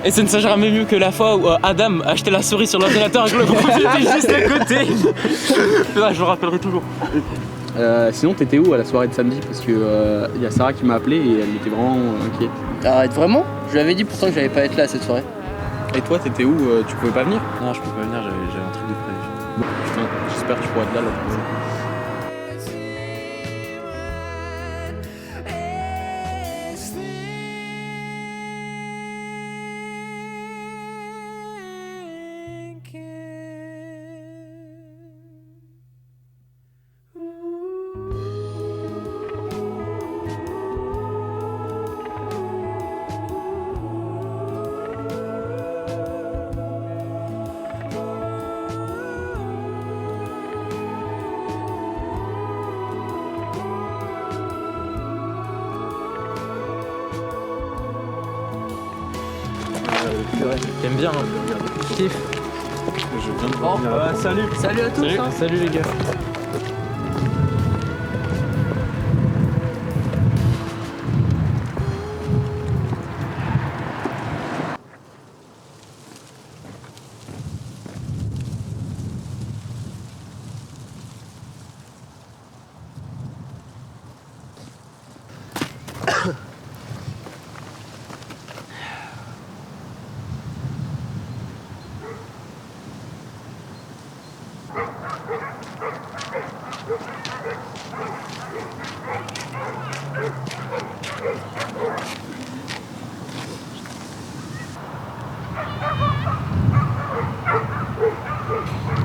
Et ça ne sera jamais mieux que la fois où Adam a acheté la souris sur l'ordinateur avec le profil était juste à côté. Là, je me rappellerai toujours. Sinon, t'étais où à la soirée de samedi? Parce que y a Sarah qui m'a appelé et elle était vraiment inquiète. Arrête, vraiment? Je lui avais dit pourtant que j'allais pas être là à cette soirée. Et toi, t'étais où? Tu pouvais pas venir? Non, je peux pas venir, j'avais un truc de prévu. Bon, putain, j'espère que tu pourras être là l'autre fois. T'aimes bien, hein? Je kiffe. Je viens de voir. Salut. Salut à tous. Salut. Hein. Salut les gars.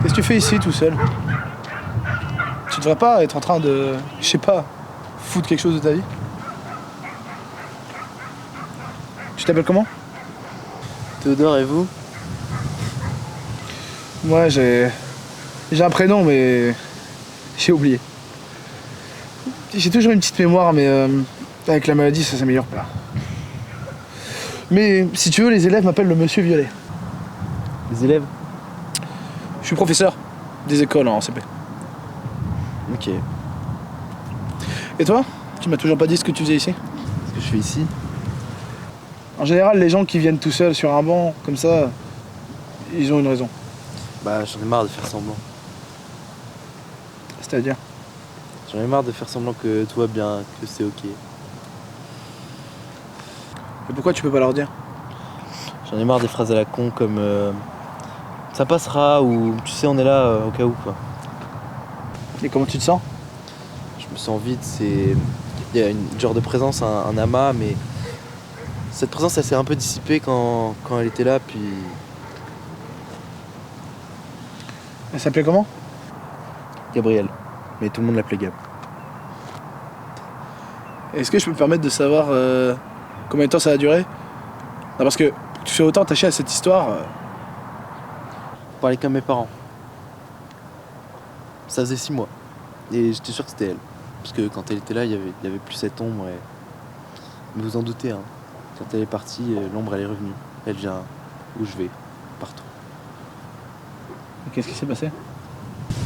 Qu'est-ce que tu fais ici tout seul? Tu devrais pas être en train de, je sais pas, foutre quelque chose de ta vie? Tu t'appelles comment? Théodore et vous? Moi j'ai un prénom mais j'ai oublié. J'ai toujours une petite mémoire mais avec la maladie ça s'améliore pas. Mais si tu veux les élèves m'appellent le monsieur Violet. Les élèves? Je suis professeur des écoles en CP. Ok. Et toi? Tu m'as toujours pas dit ce que tu faisais ici? Ce que je fais ici? En général les gens qui viennent tout seuls sur un banc comme ça, ils ont une raison. Bah j'en ai marre de faire semblant. C'est-à-dire? J'en ai marre de faire semblant que tout va bien, que c'est ok. Et pourquoi tu peux pas leur dire? J'en ai marre des phrases à la con comme ça passera ou tu sais on est là au cas où quoi. Et comment tu te sens? Je me sens vide, il y a une genre de présence, un amas, mais cette présence elle s'est un peu dissipée quand elle était là puis. Elle s'appelait comment? Gabriel. Mais tout le monde l'appelait Gab. Est-ce que je peux me permettre de savoir combien de temps ça a duré? Non, parce que tu fais autant attaché à cette histoire. Je parlais comme mes parents. Ça faisait 6 mois. Et j'étais sûr que c'était elle. Parce que quand elle était là, il y avait plus cette ombre. Mais vous en doutez, hein. Quand elle est partie, l'ombre elle est revenue. Elle vient où je vais, partout. Et qu'est-ce qui s'est passé?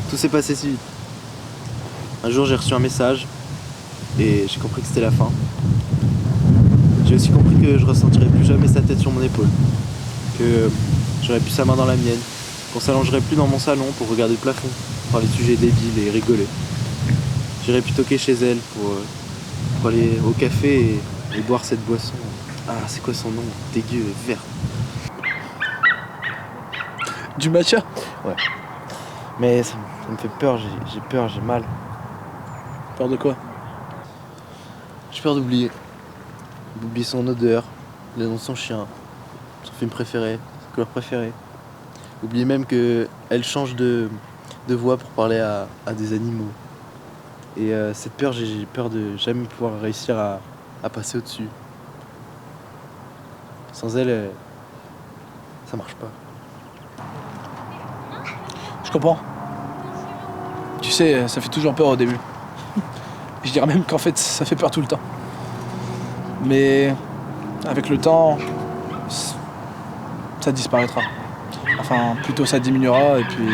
Tout s'est passé si vite. Un jour j'ai reçu un message et j'ai compris que c'était la fin. J'ai aussi compris que je ressentirais plus jamais sa tête sur mon épaule. Que j'aurais plus sa main dans la mienne. Qu'on s'allongerait plus dans mon salon pour regarder le plafond, parler de sujets débiles et rigoler. J'irais plus toquer chez elle pour aller au café et boire cette boisson. Ah, c'est quoi son nom? Dégueu et vert. Du matcha? Ouais. Mais ça me fait peur, j'ai peur, j'ai mal. Peur de quoi? J'ai peur d'oublier. D'oublier son odeur, le nom de son chien, son film préféré, sa couleur préférée. Oublier même qu'elle change de voix pour parler à des animaux. Et cette peur, j'ai peur de jamais pouvoir réussir à passer au-dessus. Sans elle, ça marche pas. Je comprends. Tu sais, ça fait toujours peur au début. Je dirais même qu'en fait, ça fait peur tout le temps. Mais avec le temps, ça disparaîtra. Enfin, plutôt ça diminuera et puis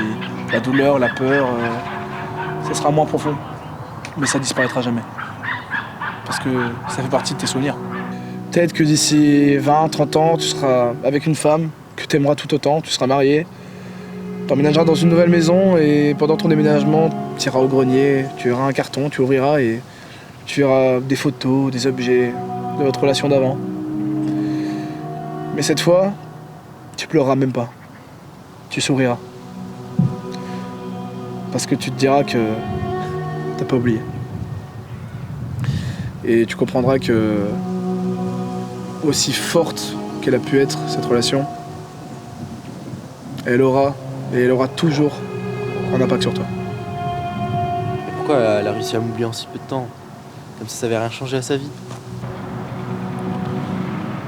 la douleur, la peur, ça sera moins profond. Mais ça disparaîtra jamais. Parce que ça fait partie de tes souvenirs. Peut-être que d'ici 20, 30 ans, tu seras avec une femme que tu aimeras tout autant, tu seras marié. Tu emménageras dans une nouvelle maison et pendant ton déménagement, tu iras au grenier, tu verras un carton, tu ouvriras et tu verras des photos, des objets de votre relation d'avant. Mais cette fois, tu pleureras même pas. Tu souriras. Parce que tu te diras que t'as pas oublié. Et tu comprendras que, aussi forte qu'elle a pu être, cette relation, elle aura toujours un impact sur toi. Et pourquoi elle a réussi à m'oublier en si peu de temps? Comme si ça avait rien changé à sa vie.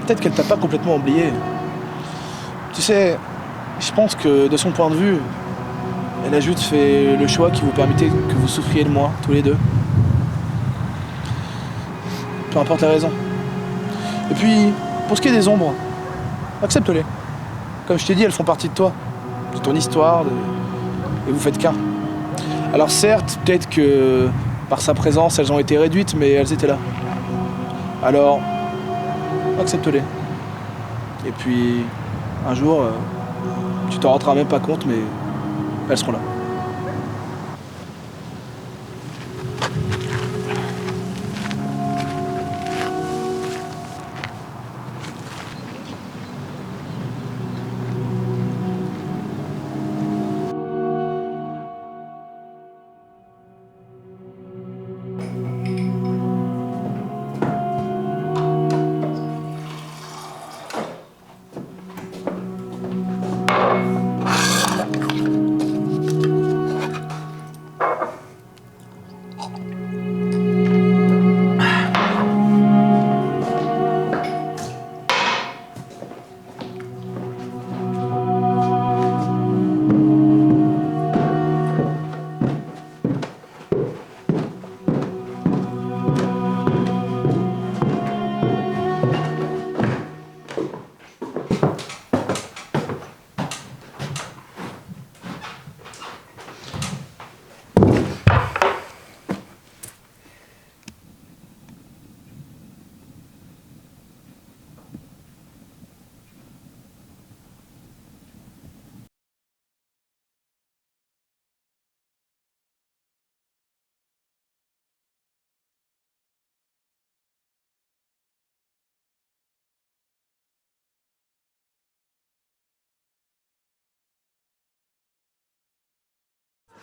Peut-être qu'elle t'a pas complètement oublié. Tu sais, je pense que de son point de vue, elle a juste fait le choix qui vous permettait que vous souffriez de moi, tous les deux. Peu importe la raison. Et puis, pour ce qui est des ombres, accepte-les. Comme je t'ai dit, elles font partie de toi, de ton histoire, et vous faites qu'un. Alors certes, peut-être que par sa présence, elles ont été réduites, mais elles étaient là. Alors, accepte-les. Et puis, un jour, tu t'en rendras même pas compte, mais elles seront là.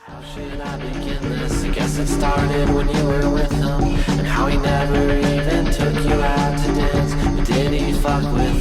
How should I begin this? I guess it started when you were with him, and how he never even took you out to dance. But did he fuck with